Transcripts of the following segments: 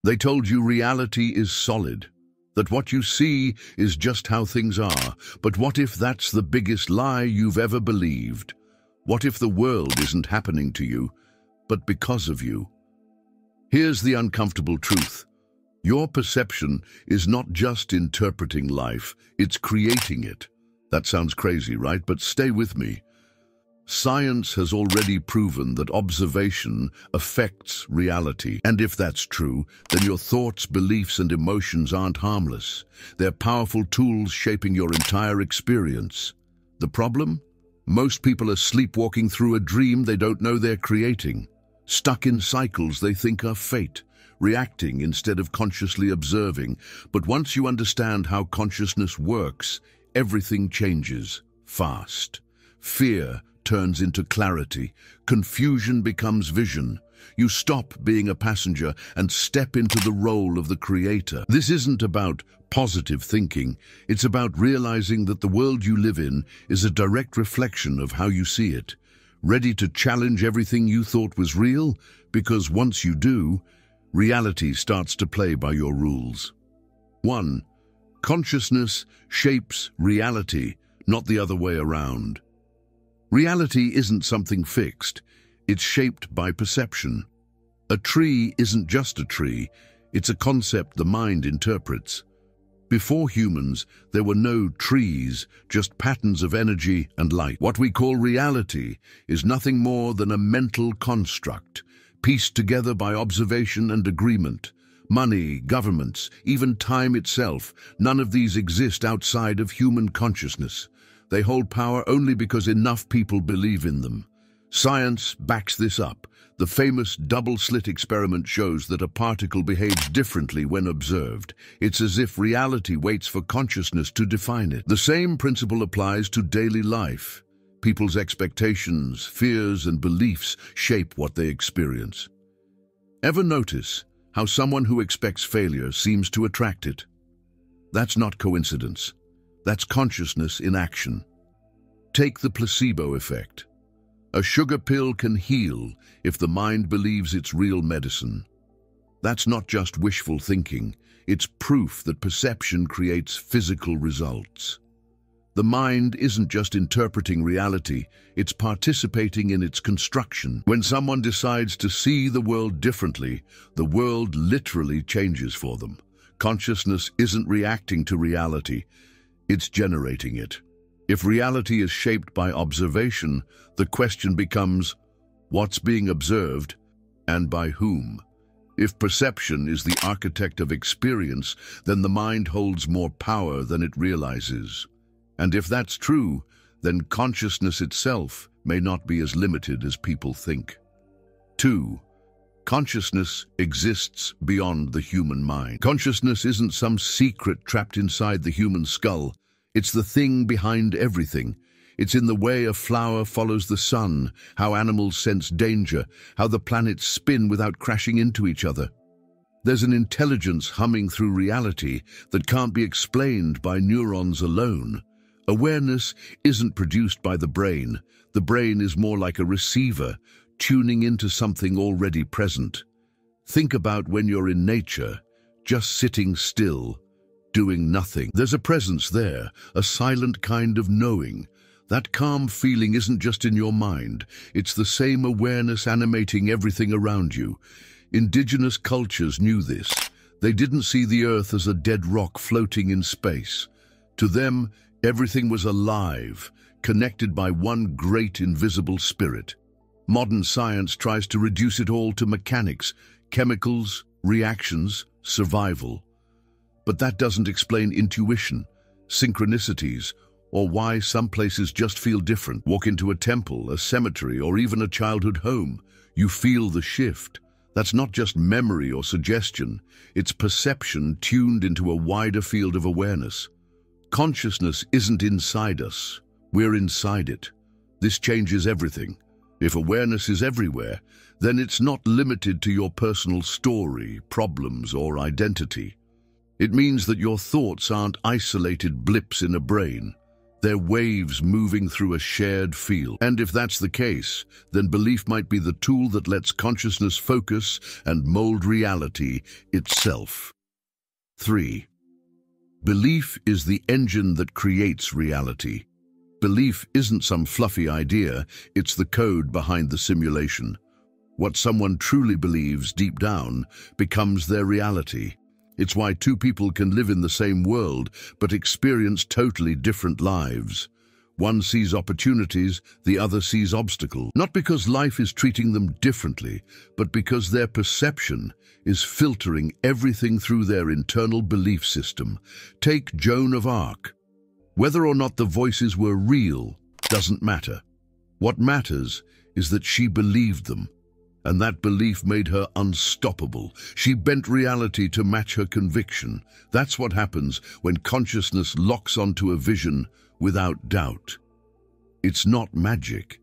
They told you reality is solid, that what you see is just how things are. But what if that's the biggest lie you've ever believed? What if the world isn't happening to you, but because of you? Here's the uncomfortable truth. Your perception is not just interpreting life, it's creating it. That sounds crazy, right? But stay with me. Science has already proven that observation affects reality. And if that's true, then your thoughts, beliefs, and emotions aren't harmless. They're powerful tools shaping your entire experience. The problem? Most people are sleepwalking through a dream they don't know they're creating, stuck in cycles they think are fate, reacting instead of consciously observing. But once you understand how consciousness works, everything changes fast. Fear turns into clarity. Confusion becomes vision. You stop being a passenger and step into the role of the creator. This isn't about positive thinking. It's about realizing that the world you live in is a direct reflection of how you see it. Ready to challenge everything you thought was real? Because once you do, reality starts to play by your rules. 1. Consciousness shapes reality, not the other way around. Reality isn't something fixed. It's shaped by perception. A tree isn't just a tree. It's a concept the mind interprets. Before humans, there were no trees, just patterns of energy and light. What we call reality is nothing more than a mental construct, pieced together by observation and agreement. Money, governments, even time itself, none of these exist outside of human consciousness. They hold power only because enough people believe in them. Science backs this up. The famous double-slit experiment shows that a particle behaves differently when observed. It's as if reality waits for consciousness to define it. The same principle applies to daily life. People's expectations, fears, and beliefs shape what they experience. Ever notice how someone who expects failure seems to attract it? That's not coincidence. That's consciousness in action. Take the placebo effect. A sugar pill can heal if the mind believes it's real medicine. That's not just wishful thinking. It's proof that perception creates physical results. The mind isn't just interpreting reality, it's participating in its construction. When someone decides to see the world differently, the world literally changes for them. Consciousness isn't reacting to reality, it's generating it. If reality is shaped by observation, the question becomes, what's being observed and by whom? If perception is the architect of experience, then the mind holds more power than it realizes. And if that's true, then consciousness itself may not be as limited as people think. 2. Consciousness exists beyond the human mind. Consciousness isn't some secret trapped inside the human skull. It's the thing behind everything. It's in the way a flower follows the sun, how animals sense danger, how the planets spin without crashing into each other. There's an intelligence humming through reality that can't be explained by neurons alone. Awareness isn't produced by the brain. The brain is more like a receiver, tuning into something already present. Think about when you're in nature, just sitting still, doing nothing. There's a presence there, a silent kind of knowing. That calm feeling isn't just in your mind. It's the same awareness animating everything around you. Indigenous cultures knew this. They didn't see the earth as a dead rock floating in space. To them, everything was alive, connected by one great invisible spirit. Modern science tries to reduce it all to mechanics, chemicals, reactions, survival. But that doesn't explain intuition, synchronicities, or why some places just feel different. Walk into a temple, a cemetery, or even a childhood home. You feel the shift. That's not just memory or suggestion. It's perception tuned into a wider field of awareness. Consciousness isn't inside us. We're inside it. This changes everything. If awareness is everywhere, then it's not limited to your personal story, problems, or identity. It means that your thoughts aren't isolated blips in a brain. They're waves moving through a shared field. And if that's the case, then belief might be the tool that lets consciousness focus and mold reality itself. 3. Belief is the engine that creates reality. Belief isn't some fluffy idea, it's the code behind the simulation. What someone truly believes deep down becomes their reality. It's why two people can live in the same world but experience totally different lives. One sees opportunities, the other sees obstacles. Not because life is treating them differently, but because their perception is filtering everything through their internal belief system. Take Joan of Arc. Whether or not the voices were real doesn't matter. What matters is that she believed them. And that belief made her unstoppable. She bent reality to match her conviction. That's what happens when consciousness locks onto a vision without doubt. It's not magic,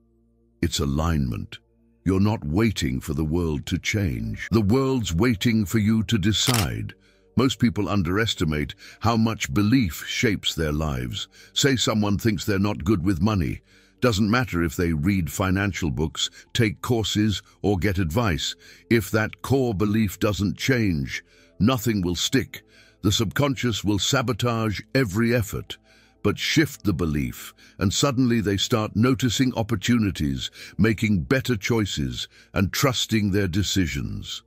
it's alignment. You're not waiting for the world to change. The world's waiting for you to decide. Most people underestimate how much belief shapes their lives. Say someone thinks they're not good with money. Doesn't matter if they read financial books, take courses, or get advice. If that core belief doesn't change, nothing will stick. The subconscious will sabotage every effort. But shift the belief, and suddenly they start noticing opportunities, making better choices, and trusting their decisions.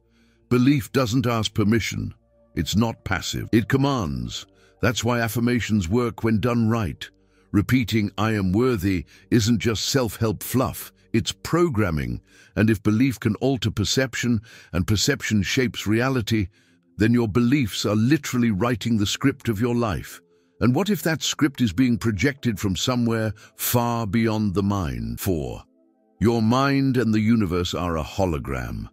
Belief doesn't ask permission. It's not passive. It commands. That's why affirmations work when done right. Repeating, "I am worthy," isn't just self-help fluff, it's programming. And if belief can alter perception, and perception shapes reality, then your beliefs are literally writing the script of your life. And what if that script is being projected from somewhere far beyond the mind? 4. Your mind and the universe are a hologram.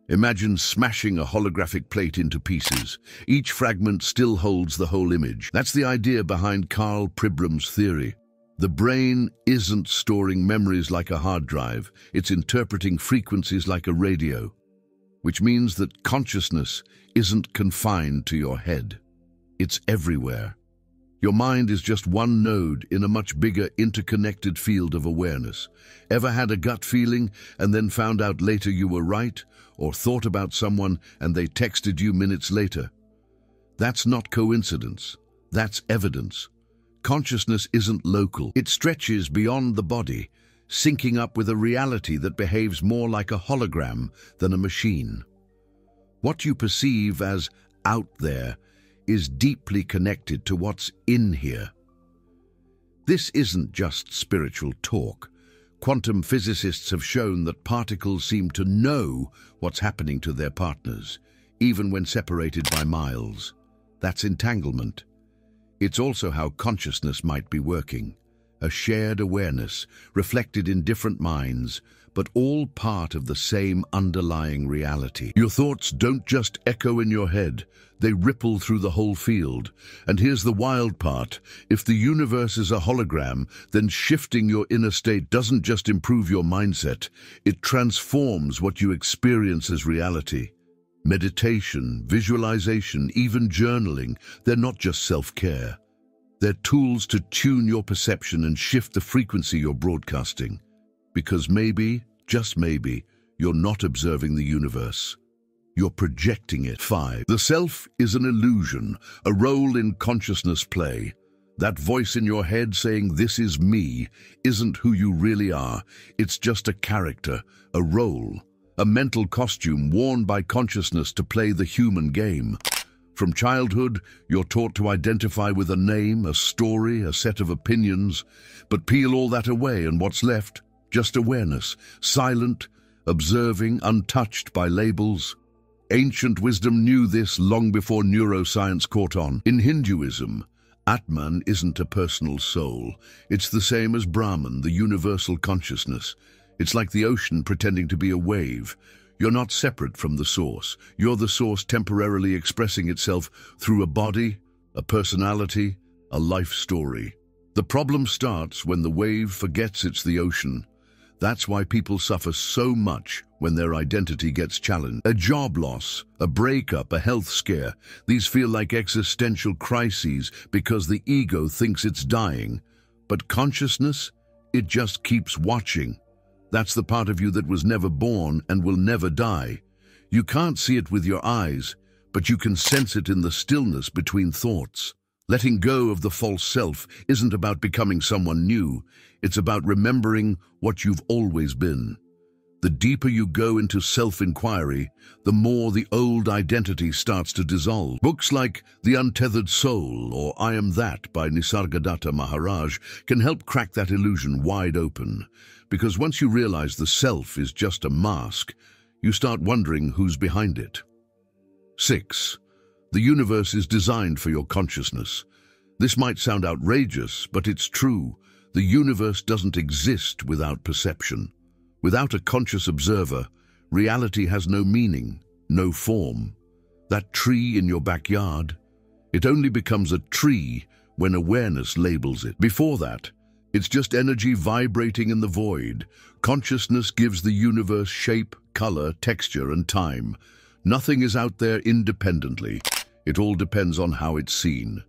Imagine smashing a holographic plate into pieces. Each fragment still holds the whole image. That's the idea behind Karl Pribram's theory. The brain isn't storing memories like a hard drive, it's interpreting frequencies like a radio, which means that consciousness isn't confined to your head. It's everywhere. Your mind is just one node in a much bigger interconnected field of awareness. Ever had a gut feeling and then found out later you were right? Or thought about someone and they texted you minutes later? That's not coincidence. That's evidence. Consciousness isn't local. It stretches beyond the body, syncing up with a reality that behaves more like a hologram than a machine. What you perceive as out there is deeply connected to what's in here. This isn't just spiritual talk. Quantum physicists have shown that particles seem to know what's happening to their partners, even when separated by miles. That's entanglement. It's also how consciousness might be working. A shared awareness, reflected in different minds, but all part of the same underlying reality. Your thoughts don't just echo in your head, they ripple through the whole field. And here's the wild part. If the universe is a hologram, then shifting your inner state doesn't just improve your mindset, it transforms what you experience as reality. Meditation, visualization, even journaling, they're not just self-care. They're tools to tune your perception and shift the frequency you're broadcasting. Because maybe, just maybe, you're not observing the universe. You're projecting it. 5. The self is an illusion, a role in consciousness play. That voice in your head saying, "This is me," isn't who you really are. It's just a character, a role, a mental costume worn by consciousness to play the human game. From childhood, you're taught to identify with a name, a story, a set of opinions, but peel all that away and what's left? Just awareness, silent, observing, untouched by labels. Ancient wisdom knew this long before neuroscience caught on. In Hinduism, Atman isn't a personal soul. It's the same as Brahman, the universal consciousness. It's like the ocean pretending to be a wave. You're not separate from the source. You're the source temporarily expressing itself through a body, a personality, a life story. The problem starts when the wave forgets it's the ocean. That's why people suffer so much when their identity gets challenged. A job loss, a breakup, a health scare, these feel like existential crises because the ego thinks it's dying. But consciousness, it just keeps watching. That's the part of you that was never born and will never die. You can't see it with your eyes, but you can sense it in the stillness between thoughts. Letting go of the false self isn't about becoming someone new. It's about remembering what you've always been. The deeper you go into self-inquiry, the more the old identity starts to dissolve. Books like The Untethered Soul or I Am That by Nisargadatta Maharaj can help crack that illusion wide open. Because once you realize the self is just a mask, you start wondering who's behind it. 6. The universe is designed for your consciousness. This might sound outrageous, but it's true. The universe doesn't exist without perception. Without a conscious observer, reality has no meaning, no form. That tree in your backyard, it only becomes a tree when awareness labels it. Before that, it's just energy vibrating in the void. Consciousness gives the universe shape, color, texture, and time. Nothing is out there independently. It all depends on how it's seen.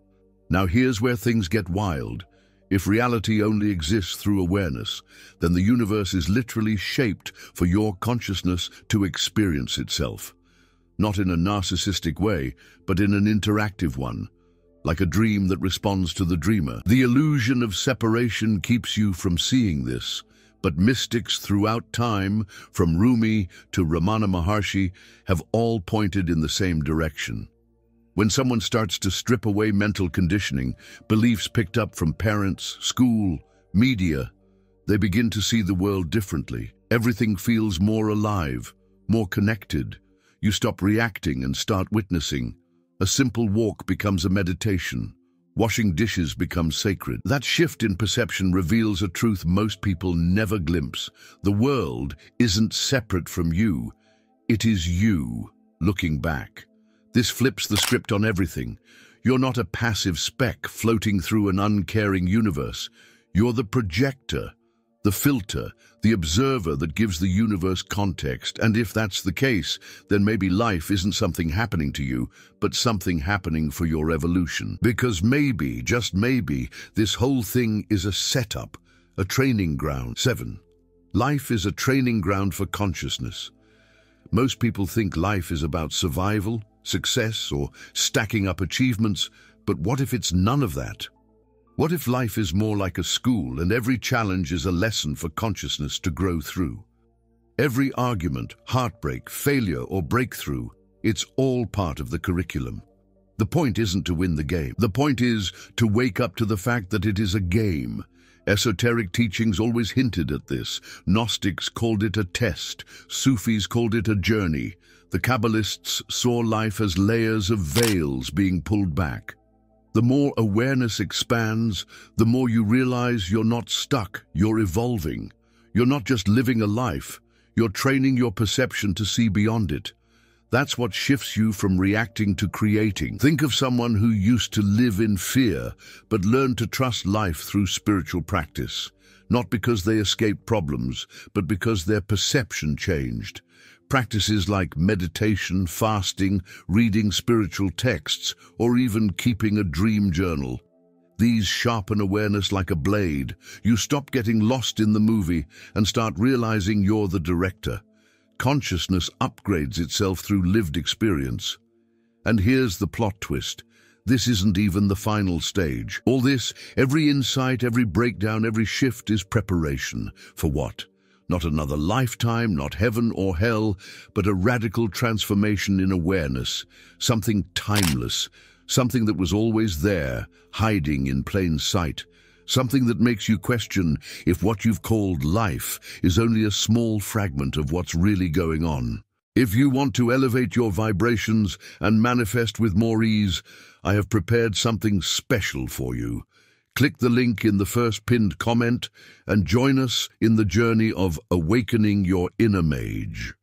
Now here's where things get wild. If reality only exists through awareness, then the universe is literally shaped for your consciousness to experience itself. Not in a narcissistic way, but in an interactive one, like a dream that responds to the dreamer. The illusion of separation keeps you from seeing this, but mystics throughout time, from Rumi to Ramana Maharshi, have all pointed in the same direction. When someone starts to strip away mental conditioning, beliefs picked up from parents, school, media, they begin to see the world differently. Everything feels more alive, more connected. You stop reacting and start witnessing. A simple walk becomes a meditation. Washing dishes becomes sacred. That shift in perception reveals a truth most people never glimpse. The world isn't separate from you. It is you looking back. This flips the script on everything. You're not a passive speck floating through an uncaring universe. You're the projector, the filter, the observer that gives the universe context. And if that's the case, then maybe life isn't something happening to you, but something happening for your evolution. Because maybe, just maybe, this whole thing is a setup, a training ground. 7. Life is a training ground for consciousness. Most people think life is about survival, success, or stacking up achievements, but what if it's none of that? What if life is more like a school and every challenge is a lesson for consciousness to grow through? Every argument, heartbreak, failure, or breakthrough, it's all part of the curriculum. The point isn't to win the game. The point is to wake up to the fact that it is a game. Esoteric teachings always hinted at this. Gnostics called it a test. Sufis called it a journey. The Kabbalists saw life as layers of veils being pulled back. The more awareness expands, the more you realize you're not stuck, you're evolving. You're not just living a life, you're training your perception to see beyond it. That's what shifts you from reacting to creating. Think of someone who used to live in fear, but learned to trust life through spiritual practice. Not because they escaped problems, but because their perception changed. Practices like meditation, fasting, reading spiritual texts, or even keeping a dream journal. These sharpen awareness like a blade. You stop getting lost in the movie and start realizing you're the director. Consciousness upgrades itself through lived experience. And here's the plot twist. This isn't even the final stage. All this, every insight, every breakdown, every shift is preparation. For what? Not another lifetime, not heaven or hell, but a radical transformation in awareness, something timeless, something that was always there, hiding in plain sight, something that makes you question if what you've called life is only a small fragment of what's really going on. If you want to elevate your vibrations and manifest with more ease, I have prepared something special for you. Click the link in the first pinned comment and join us in the journey of awakening your inner mage.